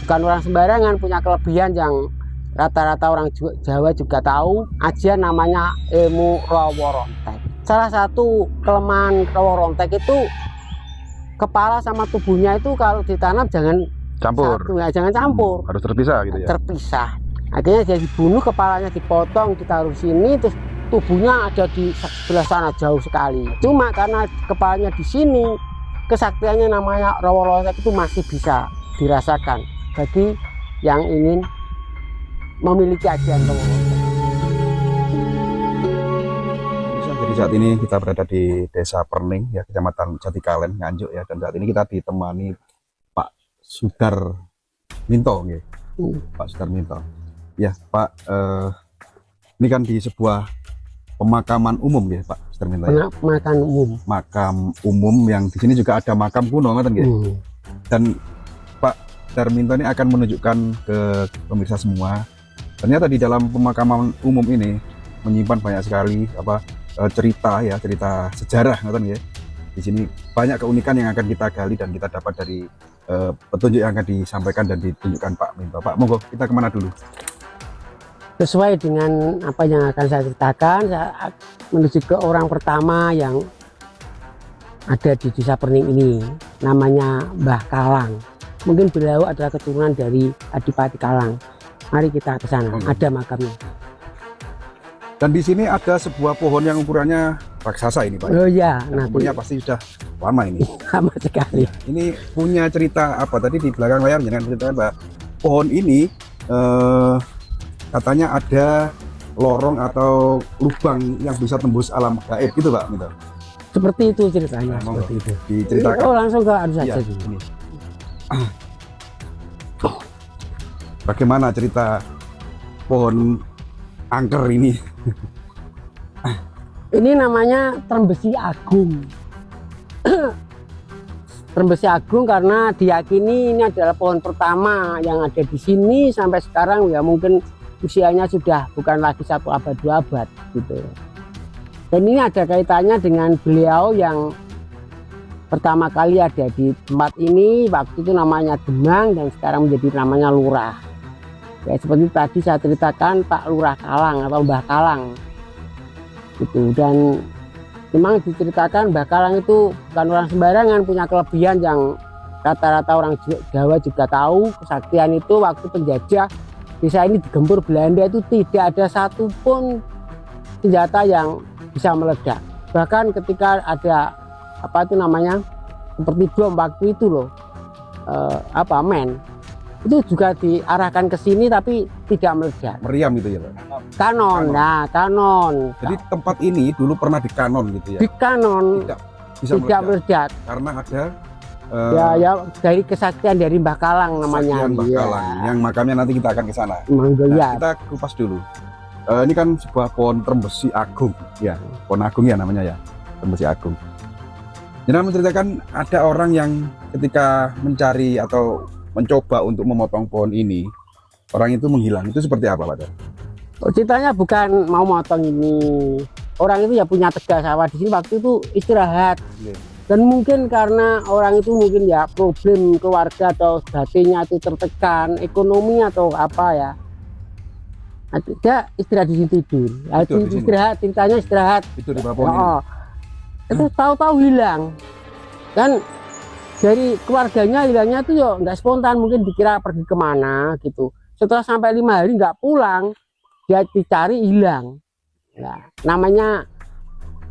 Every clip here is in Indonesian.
bukan orang sembarangan, punya kelebihan yang rata-rata orang Jawa juga tahu aja, namanya ilmu rawa rontek. Salah satu kelemahan rawa rontek itu kepala sama tubuhnya itu kalau ditanam jangan Campur. satu, ya, jangan campur. Harus terpisah gitu ya. Terpisah. Akhirnya dia dibunuh, kepalanya dipotong, ditaruh sini, terus tubuhnya ada di sebelah sana jauh sekali. Cuma karena kepalanya di sini, kesaktiannya namanya rawa rontek itu masih bisa dirasakan bagi yang ingin memiliki ajian rawa rontek. Jadi saat ini kita berada di Desa Perning ya, Kecamatan Jatikalen, Nganjuk ya, dan saat ini kita ditemani Pak Sudarminto ya. Pak Sudarminto. Ya, Pak, ini kan di sebuah pemakaman umum ya, Pak Sudarminto. Ya? Makam umum. Makam umum yang di sini juga ada makam kuno kan ya. Dan Pak Sudarminto ini akan menunjukkan ke pemirsa semua. Ternyata di dalam pemakaman umum ini menyimpan banyak sekali cerita ya, cerita sejarah ya. Di sini banyak keunikan yang akan kita gali dan kita dapat dari petunjuk yang akan disampaikan dan ditunjukkan Pak Minto. Pak, monggo kita kemana dulu? Sesuai dengan apa yang akan saya ceritakan, saya menuju ke orang pertama yang ada di Desa Perning ini, namanya Mbah Kalang. Mungkin beliau adalah keturunan dari Adipati Kalang. Mari kita ke sana, ada makamnya. Dan di sini ada sebuah pohon yang ukurannya raksasa ini, Pak. Oh iya, nantinya pasti sudah lama ini. Lama sekali. Ini punya cerita apa? Tadi di belakang layar jangan ceritakan, Pak. Pohon ini katanya ada lorong atau lubang yang bisa tembus alam gaib gitu, Pak Minto. Seperti itu ceritanya, seperti itu. Diceritakan. Oh, langsung ke anu saja. Ini. Bagaimana cerita pohon angker ini? Ini namanya Trembesi Agung. Trembesi Agung karena diyakini ini adalah pohon pertama yang ada di sini sampai sekarang, ya mungkin usianya sudah bukan lagi 1 abad 2 abad gitu. Dan ini ada kaitannya dengan beliau yang pertama kali ada di tempat ini, waktu itu namanya Demang dan sekarang menjadi namanya Lurah. Ya seperti tadi saya ceritakan, Pak Lurah Kalang atau Mbah Kalang gitu. Dan memang diceritakan Mbah Kalang itu bukan orang sembarangan, punya kelebihan yang rata-rata orang Jawa juga tahu. Kesaktian itu waktu penjajah desa ini digempur Belanda itu tidak ada satupun senjata yang bisa meledak. Bahkan ketika ada apa itu namanya seperti bom waktu itu loh, men itu juga diarahkan ke sini tapi tidak meledak. Meriam gitu ya, Pak? Kanon. Nah, kanon. Jadi tempat ini dulu pernah dikanon gitu ya? Dikanon. Tidak meledak. Karena ada ya dari kesaktian dari Mbah Kalang namanya. Mbah Kalang, yang makamnya nanti kita akan ke sana. Nah, kita kupas dulu. Ini kan sebuah pohon Trembesi Agung ya, pohon agung ya namanya ya, Trembesi Agung. Jadi menceritakan ada orang yang ketika mencari atau mencoba untuk memotong pohon ini, orang itu menghilang. Itu seperti apa, Pak? Oh, ceritanya bukan mau motong ini. Orang itu ya punya tegal sawah di sini waktu itu istirahat. Dan mungkin karena orang itu mungkin ya problem keluarga atau batinnya itu tertekan, ekonomi atau apa ya. Dia istirahat di sini tidur. Istirahat, ceritanya istirahat. Itu di bawah pohon ini. Itu tahu-tahu hilang. Dan dari keluarganya hilangnya tuh ya nggak spontan, mungkin dikira pergi kemana gitu. Setelah sampai 5 hari nggak pulang, dia dicari hilang. Nah, namanya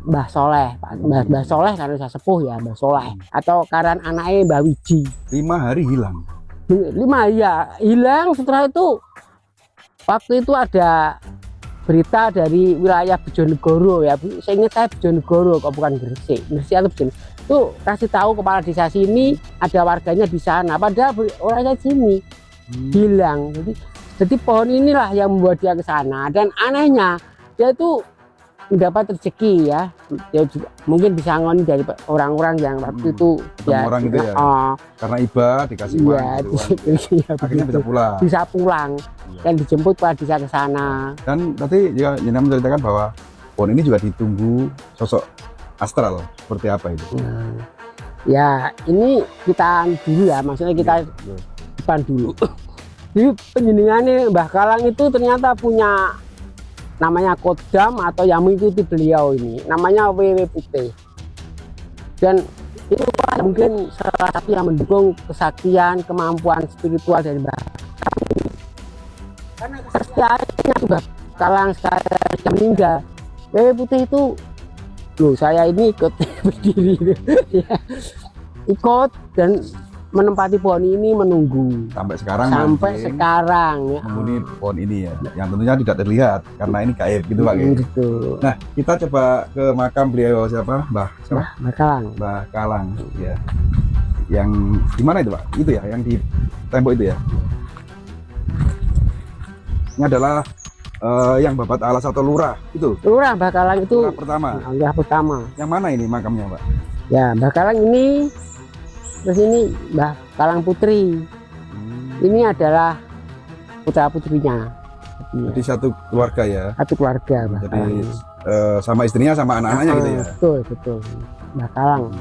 Mbah Soleh, Mbah Soleh karena saya sepuh ya, Mbah Soleh. Atau karan anaknya Mbah Wiji. 5 hari hilang. 5 ya hilang. Setelah itu waktu itu ada berita dari wilayah Bojonegoro ya, saya ingat saya Bojonegoro kok bukan Gresik atau Bojonegoro. Tuh kasih tahu kepala desa sini ada warganya di sana, padahal orangnya sini hilang. Jadi pohon inilah yang membuat dia ke sana. Dan anehnya dia itu mendapat rezeki ya, dia juga mungkin bisa ngoni dari orang-orang yang waktu itu ya, orang itu ya, karena iba dikasih uang ya, gitu, akhirnya bisa pulang dan dijemput pada desa ke sana. Dan tadi ya Nina menceritakan bahwa pohon ini juga ditunggu sosok astral seperti apa itu? Ya ini kita dulu ya, maksudnya kita depan dulu. Jadi penjenengannya Mbah Kalang itu ternyata punya namanya kodam atau yang mengikuti beliau ini, namanya WW Putih. Dan itu mungkin salah satu yang mendukung kesaktian, kemampuan spiritual dari Mbah Kalang. Karena kesaktiannya Mbah Kalang sekarang meninggal, WW Putih itu, loh saya ini ikut berdiri, ya, ikut dan menempati pohon ini menunggu sampai sekarang. Ya. Menghuni pohon ini ya, yang tentunya tidak terlihat karena ini gaib gitu Pak. Gitu. Nah, kita coba ke makam beliau siapa? Mbah Kalang. Mbah Kalang ya. Yang di mana itu Pak? Itu ya, yang di tembok itu ya. Ini adalah yang Babat Alas atau Lurah itu. Lurah Mbah Kalang itu. Lurah pertama. Lurah pertama. Yang mana ini makamnya Pak? Ya, Mbah Kalang ini. Terus ini Mbah Kalang Putri. Ini adalah putra putrinya. Jadi satu keluarga ya. Satu keluarga Mbah. Jadi sama istrinya sama anak-anaknya gitu ya. Betul. Mbah Kalang.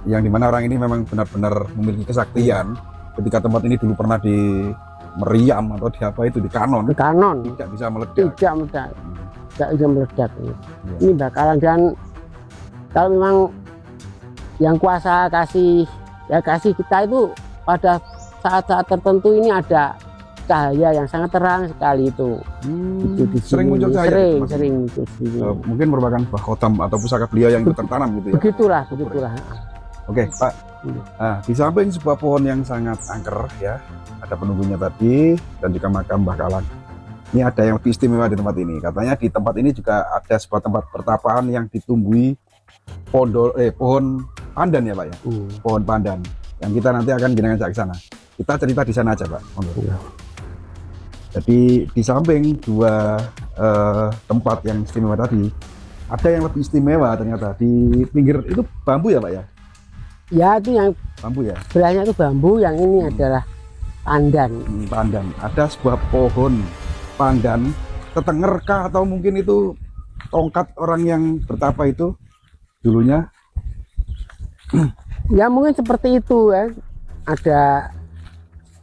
Yang dimana orang ini memang benar-benar memiliki kesaktian. Ketika tempat ini dulu pernah di meriam atau di apa itu di kanon. Di kanon. Tidak bisa meledak. Tidak bisa meledak. Ya. Ini Mbah Kalang, dan kalau memang yang kuasa kasih kita itu pada saat-saat tertentu ini ada cahaya yang sangat terang sekali itu. Itu di sering muncul cahaya. Sering muncul. Mungkin merupakan khotam atau pusaka beliau yang tertanam gitu ya. Begitulah. Oke Pak. Nah, di samping sebuah pohon yang sangat angker ya, ada penunggunya tadi dan juga makam Mbah Kalang. Ini ada yang lebih istimewa di tempat ini. Katanya di tempat ini juga ada sebuah tempat pertapaan yang ditumbuhi pohon pandan ya Pak ya. Pohon pandan yang kita nanti akan jenengan ke sana. Kita cerita di sana aja Pak. Jadi di samping dua tempat yang istimewa tadi, ada yang lebih istimewa ternyata di pinggir itu bambu ya Pak ya. Ya, itu yang bambu ya. Sebelahnya itu bambu, yang ini adalah pandan. Pandan. Ada sebuah pohon pandan tetenger kah atau mungkin itu tongkat orang yang bertapa itu dulunya. Ya mungkin seperti itu ya, ada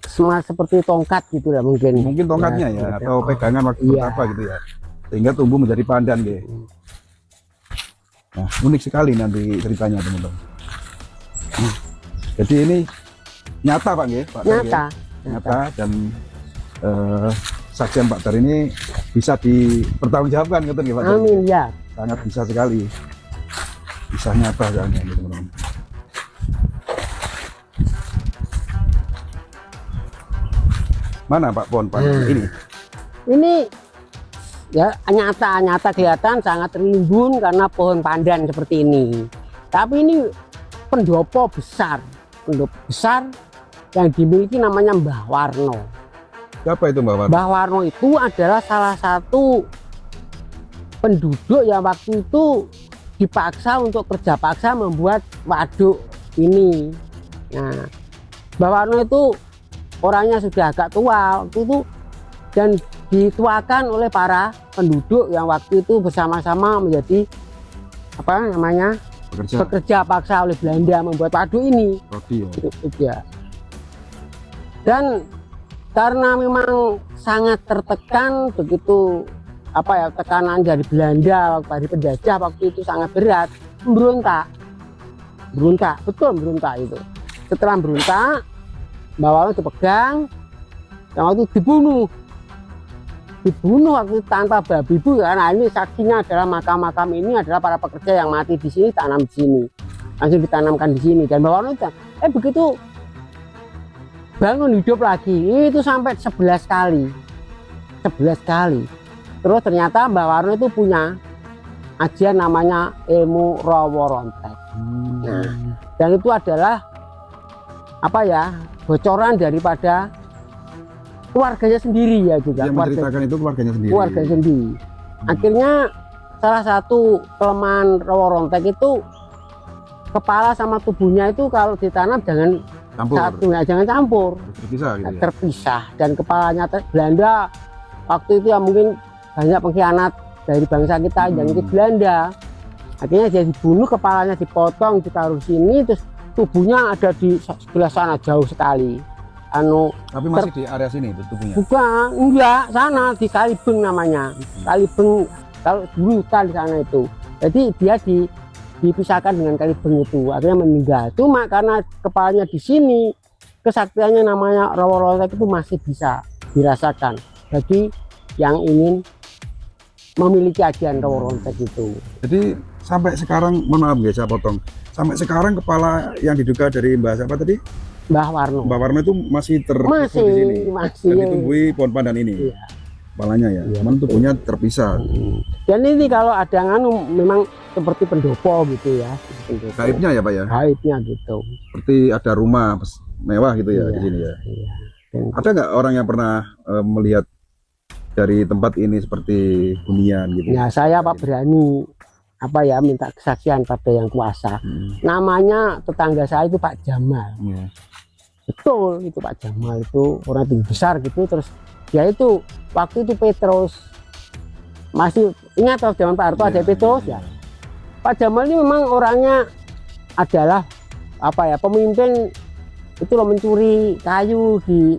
semua seperti tongkat gitu lah mungkin tongkatnya ya atau pegangan waktu bertapa gitu ya, sehingga tumbuh menjadi pandan deh. Nah, unik sekali nanti ceritanya teman-teman. Jadi ini nyata Pak nggih, Pak. Nyata dan saksian Pak Dar ini bisa dipertanggungjawabkan gitu nggih Pak. Amin ya. Sangat bisa sekali. Bisa nyata soalnya teman-teman. Mana Pak pohon pandan ini? Ini ya nyata kelihatan sangat rimbun karena pohon pandan seperti ini. Tapi ini pendopo besar yang dimiliki namanya Mbah Warno. Siapa itu Mbah Warno? Mbah Warno itu adalah salah satu penduduk yang waktu itu dipaksa untuk kerja paksa membuat waduk ini. Nah, Mbah Warno itu orangnya sudah agak tua waktu itu dan dituakan oleh para penduduk yang waktu itu bersama-sama menjadi bekerja paksa oleh Belanda membuat waduk ini. Ya. Dan karena memang sangat tertekan begitu tekanan dari Belanda dari penjajah waktu itu sangat berat, berontak itu. Setelah berontak, Mbah Warno dipegang, yang waktu dibunuh waktu tanpa babi bu. Karena ini saksinya adalah makam-makam ini adalah para pekerja yang mati di sini, tanam di sini, langsung ditanamkan di sini. Dan Mbah Warno begitu bangun hidup lagi itu sampai 11 kali. Terus ternyata Mbah Warno itu punya ajian namanya ilmu rawa rontek. Nah, dan itu adalah bocoran daripada keluarganya sendiri ya juga. Yang menceritakan itu keluarganya sendiri. Akhirnya salah satu kelemahan rawa rontek itu kepala sama tubuhnya itu kalau ditanam jangan campur. Terpisah. Dan kepalanya Belanda waktu itu ya mungkin banyak pengkhianat dari bangsa kita yang ikut Belanda. Akhirnya dia dibunuh, kepalanya dipotong, ditaruh sini, terus tubuhnya ada di sebelah sana jauh sekali. Tapi masih di area sini tubuhnya. bukan, enggak, sana di Kalibeng namanya. Kalibeng, kalau dulu hutan di sana itu. Jadi dia dipisahkan dengan Kalibeng itu, akhirnya meninggal. Cuma karena kepalanya di sini, kesaktiannya namanya Rawa Rontek itu masih bisa dirasakan bagi yang ingin memiliki ajian Rawa Rontek itu. Jadi sampai sekarang, mohon maaf ya saya potong, sampai sekarang kepala yang diduga dari Mbah siapa tadi? Mbah Warno. Mbah Warno itu masih terkubur di sini. Masih. Dan ditumbuhi pohon pandan ini. Iya. Kepalanya ya, Iya, cuman tubuhnya terpisah. Dan ini kalau ada nganu memang seperti pendopo gitu ya. Pendopo. Gaibnya ya Pak ya? Gaibnya gitu. Seperti ada rumah mewah gitu ya Iya, di sini ya. Iya. Dan Ada nggak orang yang pernah melihat dari tempat ini seperti hunian gitu? ya saya Pak berani minta kesaksian pada yang kuasa. Namanya tetangga saya itu Pak Jamal. Iya. Betul itu Pak Jamal itu orang tinggi besar gitu, terus dia itu waktu itu Petrus masih ingat waktu zaman Pak Harto ada Petrus ya. Pak Jamal ini memang orangnya adalah pemimpin itu loh, mencuri kayu di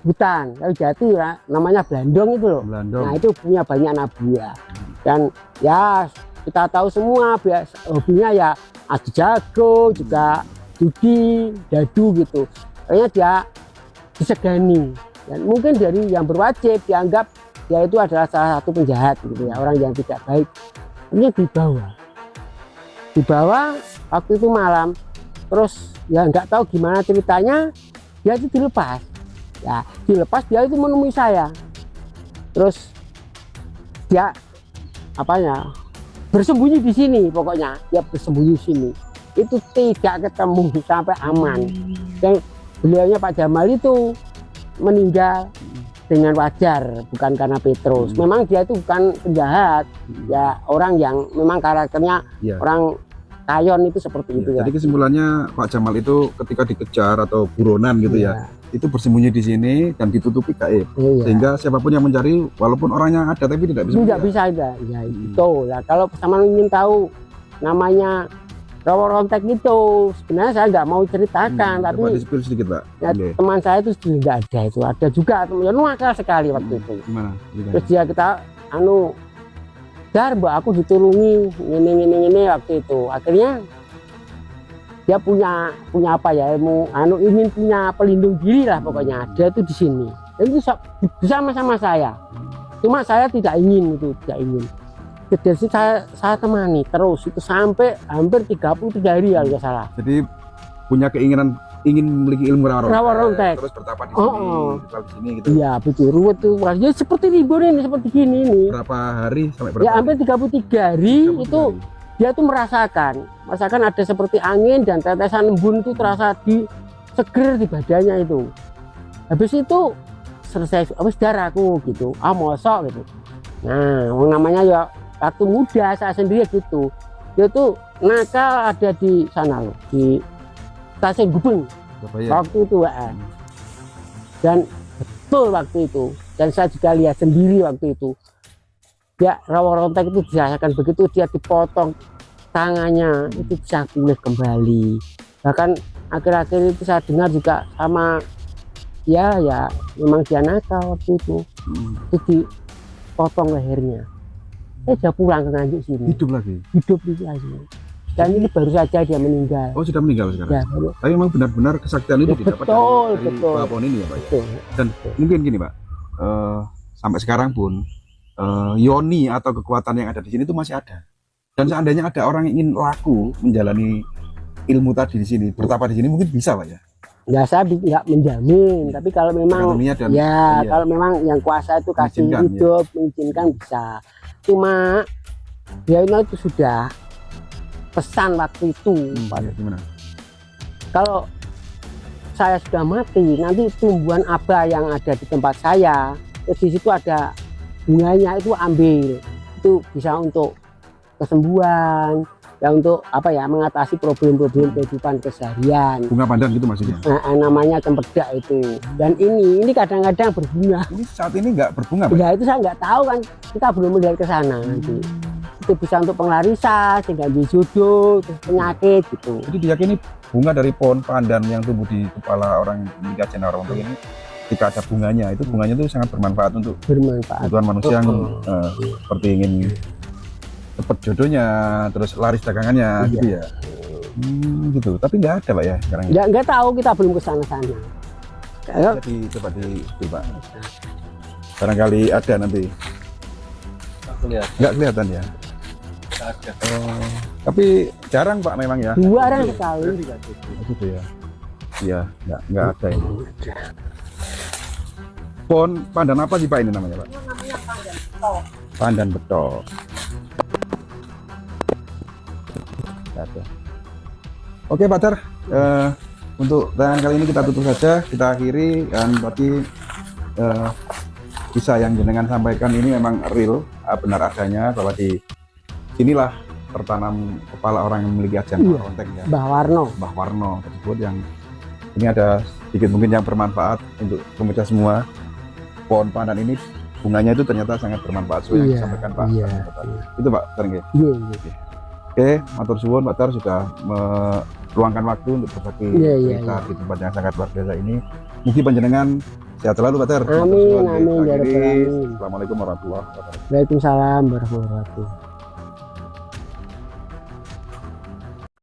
hutan, kayu jati ya, namanya Blandong itu loh. Blandong. Nah itu punya banyak anak buah. Dan ya kita tahu semua hobinya ya adu jago, juga judi, dadu gitu. Kayaknya dia disegani. Dan mungkin dari yang berwajib dianggap dia itu adalah salah satu penjahat gitu ya, orang yang tidak baik. Ini dibawa waktu itu malam, terus ya nggak tahu gimana ceritanya, dia itu dilepas. Ya dilepas, dia itu menemui saya, terus dia bersembunyi di sini, pokoknya dia bersembunyi di sini, itu tidak ketemu sampai aman. Dan beliaunya Pak Jamal itu meninggal dengan wajar, bukan karena Petrus. Memang dia itu bukan penjahat, ya orang yang memang karakternya orang Kayon itu seperti itu ya. Jadi kesimpulannya Pak Jamal itu ketika dikejar atau buronan gitu ya, itu bersembunyi di sini dan ditutupi gaib, sehingga siapapun yang mencari walaupun orangnya ada tapi tidak bisa. Tidak bisa ada. Ya itu lah. Kalau sama ingin tahu namanya Rawa Rontek itu, sebenarnya saya nggak mau ceritakan, tapi di-spill sedikit Pak. Ya, teman saya itu nggak ada itu, ada juga teman nakal sekali waktu itu. Gimana? Terus dia kita Dar, mbak aku ditulungi ini waktu itu. Akhirnya dia punya ilmu ingin punya pelindung diri lah pokoknya. Dia itu di sini. Dan itu bersama-sama saya. Cuma saya tidak ingin. Jadi saya temani terus itu sampai hampir 33 hari kalau nggak salah. Jadi punya keinginan ingin memiliki ilmu Rawa Rontek, terus bertapa di sini, gitu. Iya betul, ruwet tuh. Ya seperti ribu ini, seperti gini nih. Berapa hari sampai berapa? Ya hampir 33 hari itu dia tuh merasakan ada seperti angin dan tetesan embun itu terasa seger di badannya itu. Habis itu selesai, habis darahku gitu. Mosok gitu. Nah, namanya ya waktu muda saya sendiri gitu. Dia tuh nakal ada di sana loh, di Stasiun Gubeng waktu itu dan betul waktu itu, dan saya juga lihat sendiri waktu itu dia Rawa Rontek itu dirasakan begitu, dia dipotong tangannya itu bisa pulih kembali. Bahkan akhir-akhir itu saya dengar juga sama ya memang dia nakal waktu itu, itu dipotong lehernya. Dia pulang ke Nganjuk sini, hidup lagi. Dan ini baru saja dia meninggal. Oh, sudah meninggal sekarang? Ya, tapi memang benar-benar kesaktian itu didapat dari pohon ini ya Pak ya? Dan mungkin gini Pak, sampai sekarang pun yoni atau kekuatan yang ada di sini itu masih ada. Dan seandainya ada orang yang ingin laku menjalani ilmu tadi di sini, bertapa di sini, mungkin bisa Pak ya? Ya saya nggak menjamin, tapi kalau memang kalau memang yang kuasa itu kasih hidup, mengizinkan bisa. Cuma ya itu sudah pesan waktu itu. Gimana? Kalau saya sudah mati, nanti tumbuhan aba yang ada di tempat saya, di situ ada bunganya, itu ambil, itu bisa untuk kesembuhan, ya untuk mengatasi problem-problem kehidupan keseharian. Bunga pandan gitu maksudnya? Namanya cempedak itu. Dan ini kadang-kadang berbunga. Ini saat ini nggak berbunga Pak? Ya itu saya nggak tahu kan, kita belum melihat ke sana nanti. Itu bisa untuk penglarisan, sehingga jodoh, penyakit gitu. Jadi diyakini bunga dari pohon pandan yang tumbuh di kepala orang Liga Cendana Rontok ini, ketika ada bunganya, itu bunganya itu sangat bermanfaat untuk kebutuhan manusia yang seperti ingin cepat jodohnya, terus laris dagangannya, gitu ya. Gitu. Tapi nggak ada Pak ya sekarang? Nggak tahu, kita belum ke sana-sana. Jadi coba Pak. Barangkali ada nanti. Nggak kelihatan ya. Tapi jarang Pak memang ya. Jarang sekali. Gitu ya. Iya, nggak ada ini. Pohon pandan apa sih Pak ini namanya Pak? Namanya pandan betok. Pandan betok. Ada. Oke Pak Tar, untuk tayangan kali ini kita tutup saja, kita akhiri, dan berarti kisah yang jenengan sampaikan ini memang real, benar adanya, bahwa di sinilah tertanam kepala orang yang memiliki ajian Rontek ya. Mbah Warno tersebut, yang ini ada sedikit mungkin yang bermanfaat untuk pemirsa semua. Pohon pandan ini bunganya itu ternyata sangat bermanfaat, yang disampaikan Pak. Itu Pak Tar. Oke, matur suwun Pak Tar sudah meluangkan waktu untuk berbagi cerita di tempat yang sangat luar biasa ini. Mungkin panjenengan sehat selalu Pak Tar. Amin. Assalamualaikum warahmatullahi wabarakatuh. Waalaikumsalam warahmatullahi wabarakatuh.